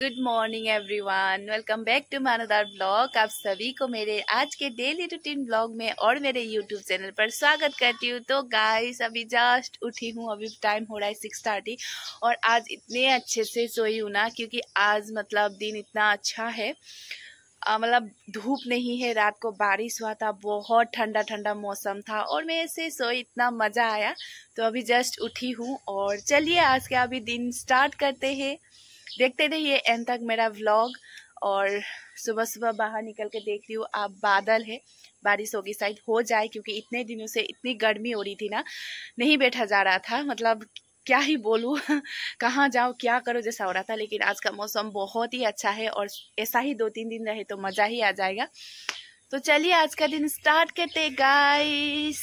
Good morning everyone, welcome back to my another blog. आप सभी को मेरे आज के डेली रूटीन ब्लॉग में और मेरे यूट्यूब चैनल पर स्वागत करती हूँ। तो गाइस अभी जस्ट उठी हूँ, अभी टाइम हो रहा है 6:30 और आज इतने अच्छे से सोई हूँ ना, क्योंकि आज मतलब दिन इतना अच्छा है। मतलब धूप नहीं है, रात को बारिश हुआ था, बहुत ठंडा ठंडा मौसम था और मैं ऐसे सोई, इतना मज़ा आया। तो अभी जस्ट उठी हूँ और चलिए आज का अभी दिन स्टार्ट करते हैं। देखते रहिए एंड तक मेरा व्लॉग। और सुबह सुबह बाहर निकल के देख रही हूँ, आप बादल है, बारिश होगी, शायद हो जाए, क्योंकि इतने दिनों से इतनी गर्मी हो रही थी ना, नहीं बैठा जा रहा था। मतलब क्या ही बोलूँ कहाँ जाऊँ क्या करूँ जैसा हो रहा था। लेकिन आज का मौसम बहुत ही अच्छा है और ऐसा ही 2-3 दिन रहे तो मज़ा ही आ जाएगा। तो चलिए आज का दिन स्टार्ट करते गाइस।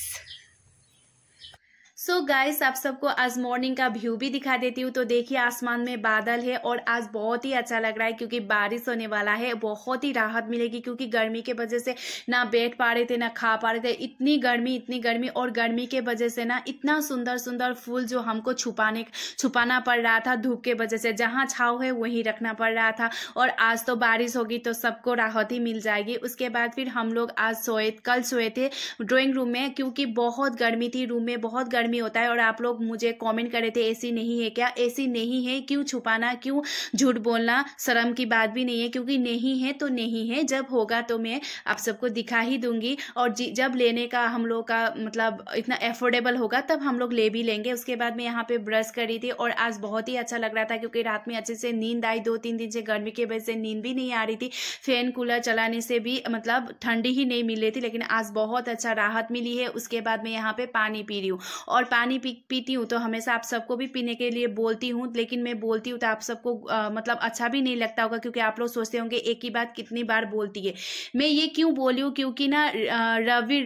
सो गाइस आप सबको आज मॉर्निंग का व्यू भी दिखा देती हूँ। तो देखिए आसमान में बादल है और आज बहुत ही अच्छा लग रहा है, क्योंकि बारिश होने वाला है। बहुत ही राहत मिलेगी, क्योंकि गर्मी के वजह से ना बैठ पा रहे थे ना खा पा रहे थे, इतनी गर्मी। और गर्मी के वजह से ना इतना सुंदर सुंदर फूल जो हमको छुपाना पड़ रहा था धूप के वजह से, जहाँ छाव है वहीं रखना पड़ रहा था। और आज तो बारिश होगी तो सबको राहत ही मिल जाएगी। उसके बाद फिर हम लोग आज कल सोए थे ड्राइंग रूम में, क्योंकि बहुत गर्मी थी, रूम में बहुत गर्मी होता है। और आप लोग मुझे कमेंट करे थे एसी नहीं है क्या, एसी नहीं है, क्यों छुपाना, क्यों झूठ बोलना, शर्म की बात भी नहीं है। क्योंकि नहीं है तो नहीं है, जब होगा तो मैं आप सबको दिखा ही दूंगी। और जब लेने का हम लोग का मतलब इतना एफोर्डेबल होगा तब हम लोग ले भी लेंगे। उसके बाद मैं यहाँ पे ब्रश करी थी और आज बहुत ही अच्छा लग रहा था, क्योंकि रात में अच्छे से नींद आई। 2-3 दिन से गर्मी की वजह से नींद भी नहीं आ रही थी, फैन कूलर चलाने से भी मतलब ठंडी ही नहीं मिल रही थी, लेकिन आज बहुत अच्छा राहत मिली है। उसके बाद मैं यहाँ पे पानी पी रही हूँ और पानी पीती हूँ तो हमेशा आप सबको भी पीने के लिए बोलती हूँ, लेकिन मैं बोलती हूँ तो आप सबको मतलब अच्छा भी नहीं लगता होगा, क्योंकि आप लोग सोचते होंगे एक ही बात कितनी बार बोलती है। मैं ये क्यों बोली हूँ, क्योंकि ना रवि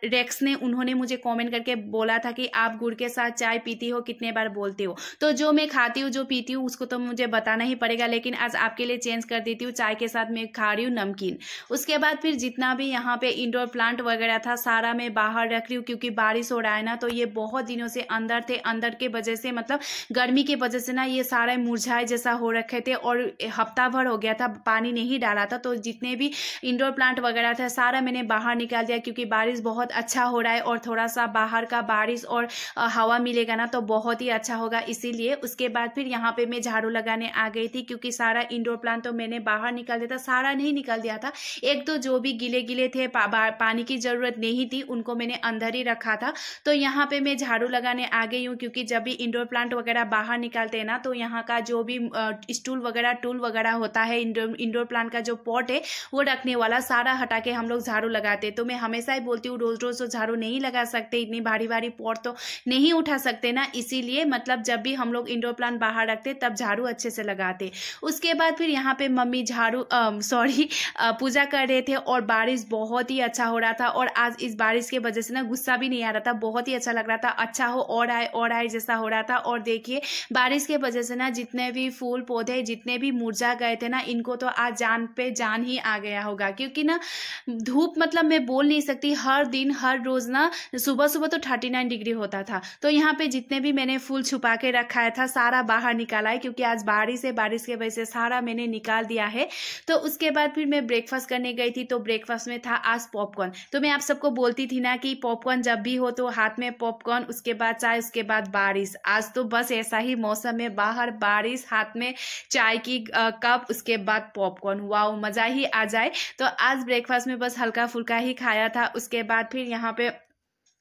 रेक्स ने उन्होंने मुझे कमेंट करके बोला था कि आप गुड़ के साथ चाय पीती हो, कितने बार बोलते हो। तो जो मैं खाती हूँ जो पीती हूँ उसको तो मुझे बताना ही पड़ेगा, लेकिन आज आपके लिए चेंज कर देती हूँ, चाय के साथ मैं खा रही हूँ नमकीन। उसके बाद फिर जितना भी यहाँ पे इंडोर प्लांट वगैरह था सारा मैं बाहर रख रही हूँ, क्योंकि बारिश हो रहा है ना, तो ये बहुत दिनों से अंदर थे, अंदर के वजह से मतलब गर्मी की वजह से ना ये सारे मुरझाए जैसा हो रखे थे और हफ्ता भर हो गया था पानी नहीं डाला था। तो जितने भी इंडोर प्लांट वगैरह था सारा मैंने बाहर निकाल दिया, क्योंकि बारिश बहुत अच्छा हो रहा है और थोड़ा सा बाहर का बारिश और हवा मिलेगा ना तो बहुत ही अच्छा होगा, इसीलिए। उसके बाद फिर यहाँ पे मैं झाड़ू लगाने आ गई थी, क्योंकि सारा इंडोर प्लांट तो मैंने बाहर निकाल दिया था, सारा नहीं निकाल दिया था, एक तो जो भी गिले थे पानी की जरूरत नहीं थी उनको मैंने अंदर ही रखा था। तो यहाँ पे मैं झाड़ू लगाने आ गई हूँ, क्योंकि जब भी इंडोर प्लांट वगैरह बाहर निकालते हैं ना तो यहाँ का जो भी टूल वगैरह होता है, इंडोर प्लांट का जो पॉट है वो रखने वाला सारा हटा के हम लोग झाड़ू लगाते हैं। तो मैं हमेशा ही बोलती हूँ रोज रोज तो झाड़ू नहीं लगा सकते, इतनी भारी भारी पॉट तो नहीं उठा सकते ना, इसीलिए मतलब जब भी हम लोग इंडोर प्लांट बाहर रखते तब झाड़ू अच्छे से लगाते। उसके बाद फिर यहाँ पे मम्मी पूजा कर रहे थे और बारिश बहुत ही अच्छा हो रहा था। और आज इस बारिश के वजह से ना गुस्सा भी नहीं आ रहा था, बहुत ही अच्छा लग रहा था, अच्छा हो और आए जैसा हो रहा था। और देखिए बारिश के वजह से ना जितने भी फूल पौधे जितने भी मुरझा गए थे ना, इनको तो आज जान पे जान ही आ गया होगा, क्योंकि ना धूप मतलब मैं बोल नहीं सकती, हर दिन हर रोज ना सुबह सुबह तो 39 डिग्री होता था। तो यहाँ पे जितने भी मैंने फूल छुपा के रखा है था सारा बाहर निकाला है, क्योंकि आज बारिश के वजह से सारा मैंने निकाल दिया है। तो उसके बाद फिर मैं ब्रेकफास्ट करने गई थी, तो ब्रेकफास्ट में था आज पॉपकॉर्न। तो मैं आप सबको बोलती थी ना कि पॉपकॉर्न जब भी हो तो हाथ में पॉपकॉर्न, उसके बाद चाय, उसके बाद बारिश। आज तो बस ऐसा ही मौसम है, बाहर बारिश, हाथ में चाय की कप, उसके बाद पॉपकॉर्न, वाओ मजा ही आ जाए। तो आज ब्रेकफास्ट में बस हल्का फुल्का ही खाया था। उसके बाद फिर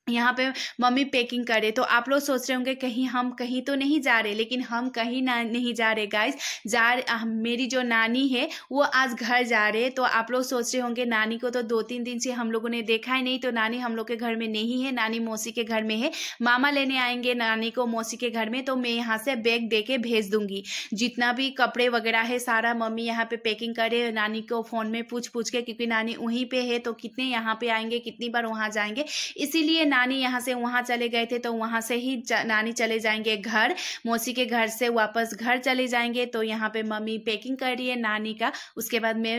यहाँ पे मम्मी पैकिंग करे। तो आप लोग सोच रहे होंगे कहीं हम कहीं तो नहीं जा रहे, लेकिन हम कहीं नहीं जा रहे गाइस। मेरी जो नानी है वो आज घर जा रहे। तो आप लोग सोच रहे होंगे नानी को तो 2-3 दिन से हम लोगों ने देखा ही नहीं, तो नानी हम लोग के घर में नहीं है, नानी मौसी के घर में है, मामा लेने आएंगे नानी को मौसी के घर में। तो मैं यहाँ से बैग दे के भेज दूंगी, जितना भी कपड़े वगैरह है सारा मम्मी यहाँ पे पैकिंग करे, नानी को फोन में पूछ के, क्योंकि नानी वहीं पे है तो कितने यहाँ पे आएंगे, कितनी बार वहां जाएंगे, इसीलिए नानी यहाँ से वहाँ चले गए थे, तो वहाँ से ही नानी चले जाएंगे घर, मौसी के घर से वापस घर चले जाएंगे। तो यहाँ पे मम्मी पैकिंग कर रही है नानी का, उसके बाद मैं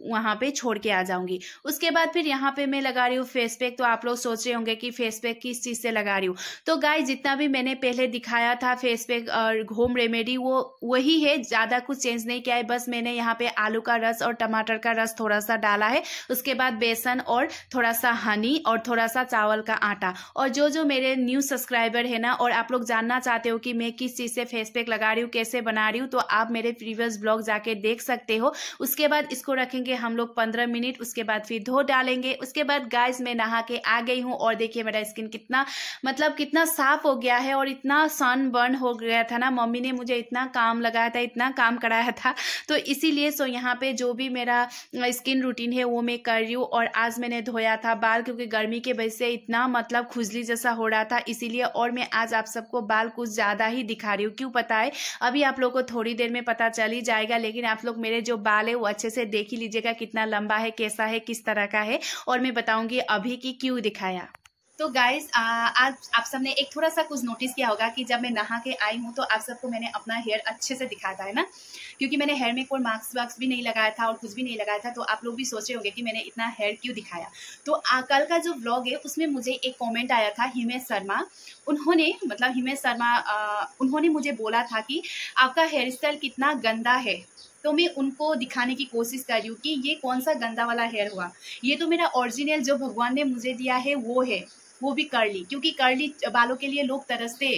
वहाँ पे छोड़ के आ जाऊंगी। उसके बाद फिर यहाँ पे मैं लगा रही हूँ फेस पैक। तो आप लोग सोच रहे होंगे कि फेस पैक किस चीज़ से लगा रही हूँ। तो गाइस जितना भी मैंने पहले दिखाया था फेस पैक और होम रेमेडी वो वही है, ज़्यादा कुछ चेंज नहीं किया है। बस मैंने यहाँ पे आलू का रस और टमाटर का रस थोड़ा सा डाला है, उसके बाद बेसन और थोड़ा सा हनी और थोड़ा सा चावल का आटा। और जो मेरे न्यू सब्सक्राइबर है ना, और आप लोग जानना चाहते हो कि मैं किस चीज़ से फेस पैक लगा रही हूँ, कैसे बना रही हूँ, तो आप मेरे प्रीवियस ब्लॉग जाके देख सकते हो। उसके बाद इसको रखेंगे हम लोग 15 मिनट, उसके बाद फिर धो डालेंगे। उसके बाद गाइस मैं नहा के आ गई हूँ और देखिए मेरा स्किन कितना कितना साफ हो गया है और इतना सन बर्न हो गया था ना। मम्मी ने मुझे इतना काम लगाया था, इतना काम कराया था, तो इसीलिए यहाँ पे जो भी मेरा स्किन रूटीन है वो मैं कर रही हूँ। और आज मैंने धोया था बाल, क्योंकि गर्मी के वजह से इतना खुजली जैसा हो रहा था इसीलिए। और मैं आज आप सबको बाल कुछ ज़्यादा ही दिखा रही हूँ, क्यों पता है, अभी आप लोग को थोड़ी देर में पता चल ही जाएगा, लेकिन आप लोग मेरे जो बाल है वो अच्छे से देख ही लीजिएगा, कितना लंबा है, कैसा है, किस तरह का है, और मैं बताऊंगी अभी कि क्यों दिखाया। तो गाइज आज आप सबने एक थोड़ा सा कुछ नोटिस किया होगा कि जब मैं नहा के आई हूँ तो आप सबको मैंने अपना हेयर अच्छे से दिखाया था, है ना, क्योंकि मैंने हेयर में कोई मास्क वास्क भी नहीं लगाया था और कुछ भी नहीं लगाया था। तो आप लोग भी सोच रहे होंगे कि मैंने इतना हेयर क्यों दिखाया। तो कल का जो व्लॉग है उसमें मुझे एक कमेंट आया था हिमेश शर्मा, उन्होंने मुझे बोला था कि आपका हेयर स्टाइल कितना गंदा है। तो मैं उनको दिखाने की कोशिश कर रही हूँ कि ये कौन सा गंदा वाला हेयर हुआ। ये तो मेरा ओरिजिनल जो भगवान ने मुझे दिया है वो है, वो भी कर्ली, क्योंकि कर्ली बालों के लिए लोग तरसते,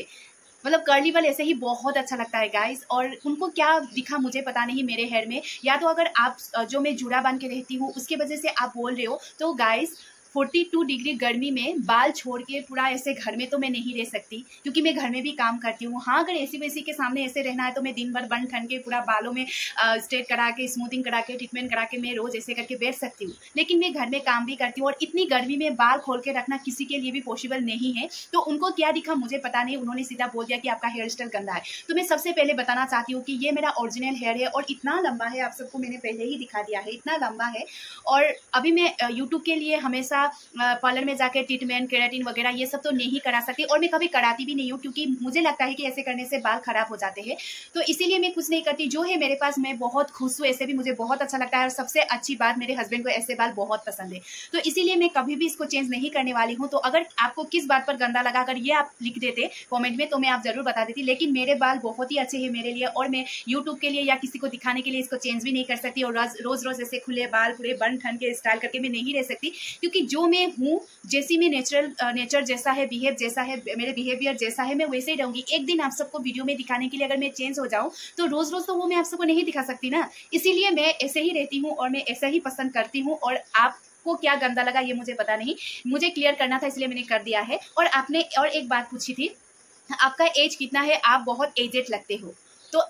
कर्ली बाल ऐसे ही बहुत अच्छा लगता है गाइस। और उनको क्या दिखा मुझे पता नहीं मेरे हेयर में, या तो अगर आप जो मैं जूड़ा बांध के रहती हूँ उसकी वजह से आप बोल रहे हो। तो गाइस 42 डिग्री गर्मी में बाल छोड़ के पूरा ऐसे घर में तो मैं नहीं रह सकती, क्योंकि मैं घर में भी काम करती हूँ। हाँ, अगर एसी वेसी के सामने ऐसे रहना है तो मैं दिन भर बन ठन के पूरा बालों में स्ट्रेट करा के, स्मूथिंग करा के, ट्रीटमेंट करा के मैं रोज ऐसे करके बैठ सकती हूँ। लेकिन मैं घर में काम भी करती हूँ और इतनी गर्मी में बाल खोल के रखना किसी के लिए भी पॉसिबल नहीं है। तो उनको क्या दिखा मुझे पता नहीं, उन्होंने सीधा बोल दिया कि आपका हेयर स्टाइल गंदा है। तो मैं सबसे पहले बताना चाहती हूँ कि ये मेरा ओरिजिनल हेयर है और इतना लंबा है, आप सबको मैंने पहले ही दिखा दिया है, इतना लंबा है। और अभी मैं यूट्यूब के लिए हमेशा पार्लर में जाके ट्रीटमेंट, केराटिन वगैरह ये सब तो नहीं करा सकती, और मैं कभी कराती भी नहीं हूँ, क्योंकि मुझे लगता है कि ऐसे करने से बाल खराब हो जाते हैं। तो इसीलिए मैं कुछ नहीं करती। जो है मेरे पास, मैं बहुत खुश हूँ, ऐसे भी मुझे बहुत अच्छा लगता है। और सबसे अच्छी बात, मेरे हस्बैंड को ऐसे बाल बहुत पसंद है, तो इसीलिए मैं कभी भी इसको चेंज नहीं करने वाली हूँ। तो अगर आपको किस बात पर गंदा लगा, अगर ये आप लिख देते कॉमेंट में तो मैं आप जरूर बता देती। लेकिन मेरे बाल बहुत ही अच्छे हैं मेरे लिए, और मैं यूट्यूब के लिए या किसी को दिखाने के लिए इसको चेंज भी नहीं कर सकती। और रोज रोज ऐसे खुले बाल पूरे बन ठन के स्टाइल करके मैं नहीं रह सकती, क्योंकि जो मैं हूँ, जैसी मैं नेचर जैसा है, बिहेव जैसा है, मेरे बिहेवियर जैसा है, मैं वैसे ही रहूंगी। एक दिन आप सबको वीडियो में दिखाने के लिए अगर मैं चेंज हो जाऊं तो रोज रोज तो वो मैं आप सबको नहीं दिखा सकती ना। इसीलिए मैं ऐसे ही रहती हूँ और मैं ऐसा ही पसंद करती हूँ। और आपको क्या गंदा लगा ये मुझे पता नहीं, मुझे क्लियर करना था इसलिए मैंने कर दिया है। और आपने और एक बात पूछी थी, आपका एज कितना है, आप बहुत एजेड लगते हो। तो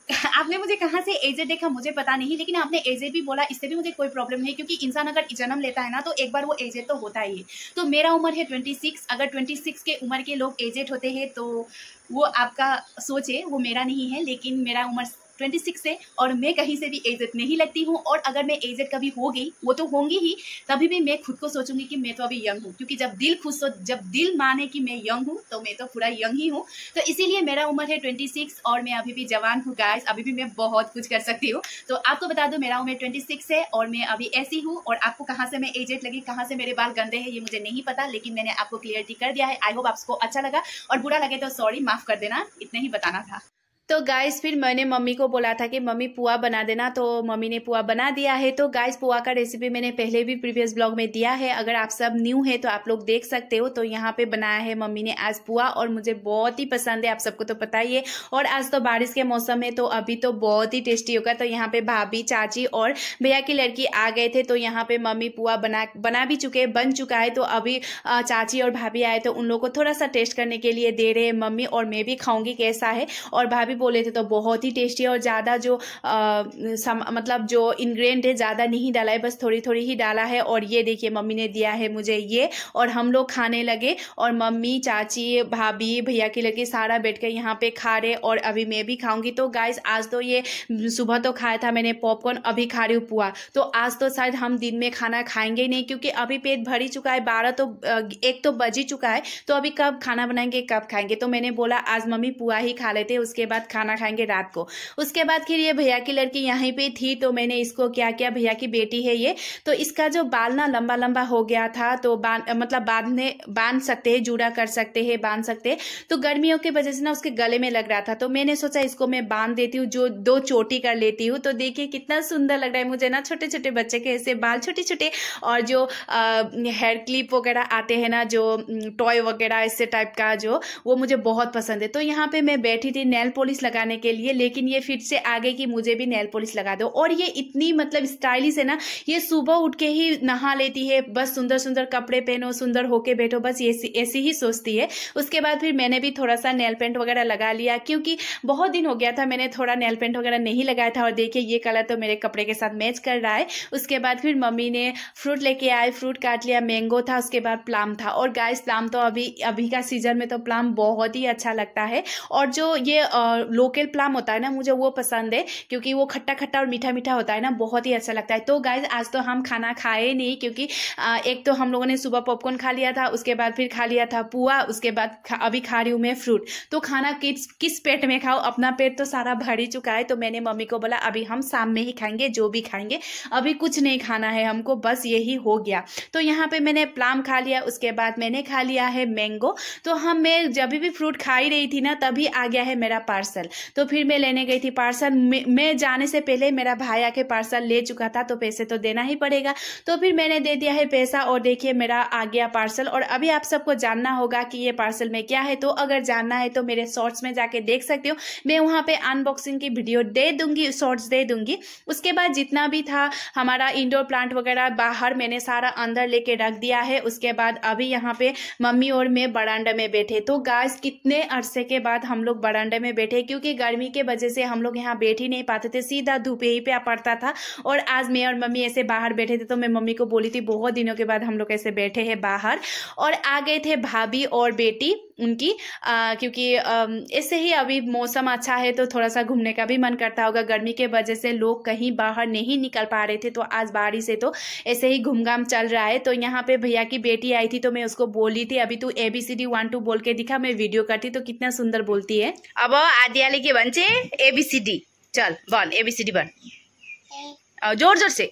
आपने मुझे कहाँ से एजेड देखा मुझे पता नहीं, लेकिन आपने एजेड भी बोला, इससे भी मुझे कोई प्रॉब्लम नहीं, क्योंकि इंसान अगर जन्म लेता है ना तो एक बार वो एजेड तो होता ही है। तो मेरा उम्र है 26, अगर 26 के उम्र के लोग एजेड होते हैं तो वो आपका सोच है, वो मेरा नहीं है। लेकिन मेरा उम्र 26 है और मैं कहीं से भी एजेड नहीं लगती हूँ। और अगर मैं एजेड कभी हो गई, वो तो होंगी ही, तभी भी मैं खुद को सोचूंगी कि मैं तो अभी यंग हूँ, क्योंकि जब दिल खुश हो, जब दिल माने कि मैं यंग हूँ तो मैं तो पूरा यंग ही हूँ। तो इसीलिए मेरा उम्र है 26 और मैं अभी भी जवान हूँ गाइस, अभी भी मैं बहुत कुछ कर सकती हूँ। तो आपको बता दो मेरा उम्र 26 है और मैं अभी ऐसी हूँ। और आपको कहाँ से मैं एजेड लगी, कहाँ से मेरे बाल गंदे हैं, ये मुझे नहीं पता, लेकिन मैंने आपको क्लियरिटी कर दिया है। आई होप आपको अच्छा लगा, और बुरा लगे तो सॉरी, माफ कर देना, इतना ही बताना था। तो गाइस फिर मैंने मम्मी को बोला था कि मम्मी पुआ बना देना, तो मम्मी ने पुआ बना दिया है। तो गाइस पुआ का रेसिपी मैंने पहले भी प्रीवियस ब्लॉग में दिया है, अगर आप सब न्यू है तो आप लोग देख सकते हो। तो यहाँ पे बनाया है मम्मी ने आज पुआ, और मुझे बहुत ही पसंद है, आप सबको तो पता ही है। और आज तो बारिश के मौसम है तो अभी तो बहुत ही टेस्टी होगा। तो यहाँ पे भाभी, चाची और भैया की लड़की आ गए थे, तो यहाँ पे मम्मी पुआ बना भी चुके, बन चुका है। तो अभी चाची और भाभी आए तो उन लोग को थोड़ा सा टेस्ट करने के लिए दे रहे हैं मम्मी, और मैं भी खाऊंगी कैसा है। और भाभी बोले थे तो बहुत ही टेस्टी है और ज़्यादा जो मतलब जो इंग्रेडिएंट है ज़्यादा नहीं डाला है, बस थोड़ी थोड़ी ही डाला है। और ये देखिए मम्मी ने दिया है मुझे ये, और हम लोग खाने लगे और मम्मी, चाची, भाभी, भैया की लड़की सारा बैठ कर यहाँ पे खा रहे और अभी मैं भी खाऊंगी। तो गाइस आज तो ये सुबह तो खाया था मैंने पॉपकॉर्न, अभी खा रही हूँ पुआ। तो आज तो शायद हम दिन में खाना खाएंगे ही नहीं क्योंकि अभी पेट भर ही चुका है, 12 तो 1 तो बज ही चुका है। तो अभी कब खाना बनाएंगे, कब खाएंगे? तो मैंने बोला आज मम्मी पुआ ही खा लेते, उसके बाद खाना खाएंगे रात को। उसके बाद फिर ये भैया की लड़की यहीं पे थी तो मैंने इसको क्या किया, भैया की बेटी है ये, तो इसका जो बाल ना लंबा लंबा हो गया था तो मतलब बांध सकते हैं, जूड़ा कर सकते हैं, बांध सकते हैं। तो गर्मियों की वजह से ना उसके गले में लग रहा था तो मैंने सोचा इसको मैं बांध देती हूँ, जो 2 चोटी कर लेती हूँ। तो देखिए कितना सुंदर लग रहा है मुझे ना, छोटे छोटे बच्चे के ऐसे बाल छोटे छोटे, और जो हेयर क्लिप वगैरह आते हैं ना, जो टॉय वगैरह ऐसे टाइप का, जो वो मुझे बहुत पसंद है। तो यहाँ पे मैं बैठी थी नेल पॉलिश लगाने के लिए, लेकिन ये फिर से आ गई कि मुझे भी नेल पॉलिश लगा दो। और ये इतनी मतलब स्टाइलिश है ना, ये सुबह उठ के ही नहा लेती है, बस सुंदर सुंदर कपड़े पहनो, सुंदर होके बैठो, बस ऐसी ही सोचती है। उसके बाद फिर मैंने भी थोड़ा सा नेल पेंट वगैरह लगा लिया क्योंकि बहुत दिन हो गया था मैंने थोड़ा नेल पेंट वगैरह नहीं लगाया था। और देखिए ये कलर तो मेरे कपड़े के साथ मैच कर रहा है। उसके बाद फिर मम्मी ने फ्रूट लेके आए, फ्रूट काट लिया, मैंगो था, उसके बाद प्लम था। और गाइस प्लम तो अभी का सीजन में तो प्लम बहुत ही अच्छा लगता है। और जो ये लोकल प्लम होता है ना, मुझे वो पसंद है क्योंकि वो खट्टा खट्टा और मीठा मीठा होता है ना, बहुत ही अच्छा लगता है। तो गाइस आज तो हम खाना खाए नहीं क्योंकि एक तो हम लोगों ने सुबह पॉपकॉर्न खा लिया था, उसके बाद फिर खा लिया था पुआ, उसके बाद अभी खा रही हूँ मैं फ्रूट। तो खाना किस पेट में खाओ, अपना पेट तो सारा भर ही चुका है। तो मैंने मम्मी को बोला अभी हम शाम में ही खाएंगे, जो भी खाएंगे, अभी कुछ नहीं खाना है हमको, बस यही हो गया। तो यहाँ पे मैंने प्लम खा लिया, उसके बाद मैंने खा लिया है मैंगो। तो मैं जब भी फ्रूट खा ही रही थी ना, तभी आ गया है मेरा पार्सल। तो फिर मैं लेने गई थी पार्सल, मैं जाने से पहले मेरा भाई आके पार्सल ले चुका था, तो पैसे तो देना ही पड़ेगा। तो फिर मैंने दे दिया है पैसा और देखिए मेरा आ गया पार्सल। और अभी आप सबको जानना होगा कि ये पार्सल में क्या है, तो अगर जानना है तो मेरे शॉर्ट्स में जाके देख सकते हो, मैं वहां पे अनबॉक्सिंग की वीडियो दे दूंगी, शॉर्ट्स दे दूंगी। उसके बाद जितना भी था हमारा इंडोर प्लांट वगैरह बाहर मैंने सारा अंदर लेके रख दिया है। उसके बाद अभी यहाँ पे मम्मी और मैं बरामदा में बैठे। तो गाइस कितने अरसे के बाद हम लोग बरामदा में बैठे क्योंकि गर्मी के वजह से हम लोग यहाँ बैठ ही नहीं पाते थे, सीधा धूप यहीं पे पड़ता था। और आज मैं और मम्मी ऐसे बाहर बैठे थे तो मैं मम्मी को बोली थी बहुत दिनों के बाद हम लोग ऐसे बैठे हैं बाहर। और आ गए थे भाभी और बेटी उनकी, क्योंकि ऐसे ही अभी मौसम अच्छा है तो थोड़ा सा घूमने का भी मन करता होगा। गर्मी के वजह से लोग कहीं बाहर नहीं निकल पा रहे थे, तो आज बारिश से तो ऐसे ही घूमघाम चल रहा है। तो यहाँ पे भैया की बेटी आई थी तो मैं उसको बोली थी अभी तू ABCD 1 2 बोल के दिखा, मैं वीडियो करती तो कितना सुंदर बोलती है। अब आदियाले के भन्छ ABCD, चल बन ABCD बन, जोर जोर से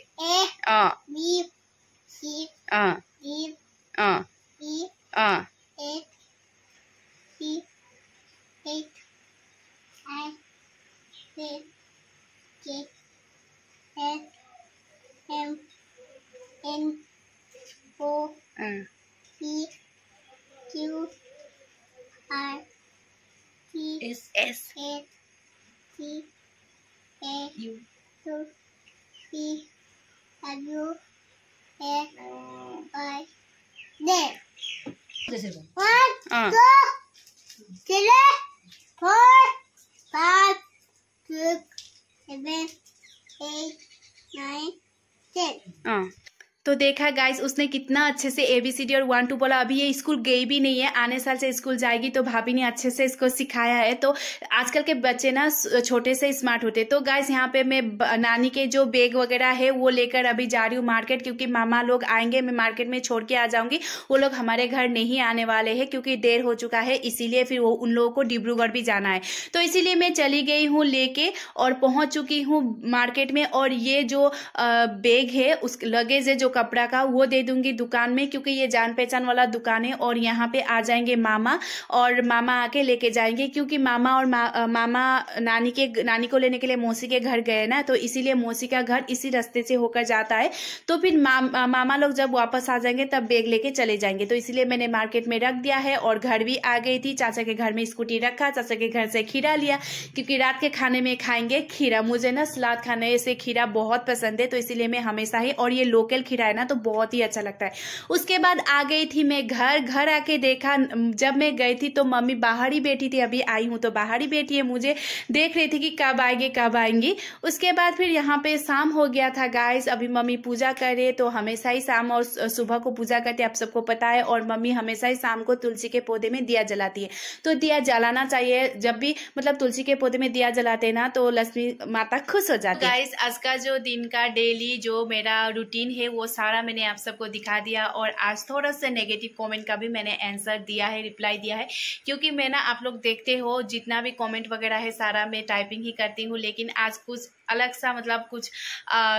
तो देखा गाइस उसने कितना अच्छे से ABCD और 1 2 बोला। अभी ये स्कूल गई भी नहीं है, आने साल से स्कूल जाएगी, तो भाभी ने अच्छे से इसको सिखाया है। तो आजकल के बच्चे ना छोटे से स्मार्ट होते। तो गाइस यहाँ पे मैं नानी के जो बैग वगैरह है वो लेकर अभी जा रही हूँ मार्केट, क्योंकि मामा लोग आएंगे, मैं मार्केट में छोड़ के आ जाऊंगी। वो लोग हमारे घर नहीं आने वाले हैं क्योंकि देर हो चुका है, इसीलिए फिर वो उन लोगों को डिब्रूगढ़ भी जाना है। तो इसीलिए मैं चली गई हूँ लेके और पहुंच चुकी हूँ मार्केट में। और ये जो बैग है, उस लगेज है जो कपड़ा का, वो दे दूंगी दुकान में क्योंकि ये जान पहचान वाला दुकान है। और यहाँ पे आ जाएंगे मामा, और मामा आके लेके जाएंगे क्योंकि मामा और मामा नानी को लेने के लिए मौसी के घर गए ना, तो इसीलिए मौसी का घर इसी रास्ते से होकर जाता है। तो फिर मामा लोग जब वापस आ जाएंगे तब बैग लेके चले जाएंगे। तो इसलिए मैंने मार्केट में रख दिया है और घर भी आ गई थी। चाचा के घर में स्कूटी रखा, चाचा के घर से खीरा लिया क्योंकि रात के खाने में खाएंगे खीरा। मुझे ना सलाद खाने से खीरा बहुत पसंद है, तो इसीलिए मैं हमेशा ही, और ये लोकल खीरा है ना तो बहुत ही अच्छा लगता है। उसके बाद आ गई थी मैं घर आके देखा, जब मैं गई थी तो मम्मी बाहर ही बैठी थी, अभी आई हूँ तो बाहर ही बैठी है, मुझे देख रही थी कि कब आएंगी। उसके बाद फिर यहाँ पे शाम हो गया था गाइस। अभी मम्मी पूजा करे, तो हमेशा ही शाम और सुबह को पूजा करते आप सबको पता है, और मम्मी हमेशा ही शाम को तुलसी के पौधे में दिया जलाती है। तो दिया जलाना चाहिए, जब भी मतलब तुलसी के पौधे में दिया जलाते हैं ना तो लक्ष्मी माता खुश हो जाती है। गाइस आज का जो दिन का डेली जो मेरा रूटीन है वो सारा मैंने आप सबको दिखा दिया, और आज थोड़ा सा नेगेटिव कमेंट का भी मैंने आंसर दिया है, रिप्लाई दिया है, क्योंकि मैं ना आप लोग देखते हो जितना भी कमेंट वगैरह है सारा मैं टाइपिंग ही करती हूँ, लेकिन आज कुछ अलग सा मतलब कुछ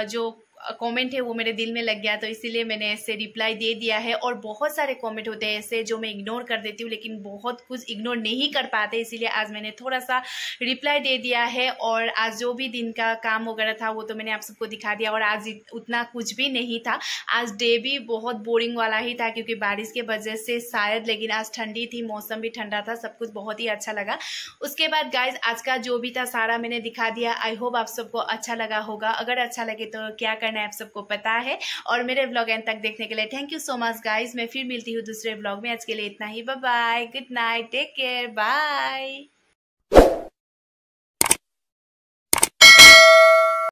जो कमेंट है वो मेरे दिल में लग गया, तो इसीलिए मैंने ऐसे रिप्लाई दे दिया है। और बहुत सारे कमेंट होते हैं ऐसे जो मैं इग्नोर कर देती हूँ, लेकिन बहुत कुछ इग्नोर नहीं कर पाते, इसीलिए आज मैंने थोड़ा सा रिप्लाई दे दिया है। और आज जो भी दिन का काम वगैरह था वो तो मैंने आप सबको दिखा दिया, और आज उतना कुछ भी नहीं था, आज डे भी बहुत बोरिंग वाला ही था क्योंकि बारिश के वजह से शायद, लेकिन आज ठंडी थी, मौसम भी ठंडा था, सब कुछ बहुत ही अच्छा लगा। उसके बाद गाइज आज का जो भी था सारा मैंने दिखा दिया। आई होप आप सबको अच्छा लगा होगा, अगर अच्छा लगे तो क्या करना है आप सबको पता है। और मेरे व्लॉग एंड तक देखने के लिए thank you so much guys. मैं फिर मिलती हूँ दूसरे व्लॉग में, आज के लिए इतना ही। Bye bye, good night, take care, bye.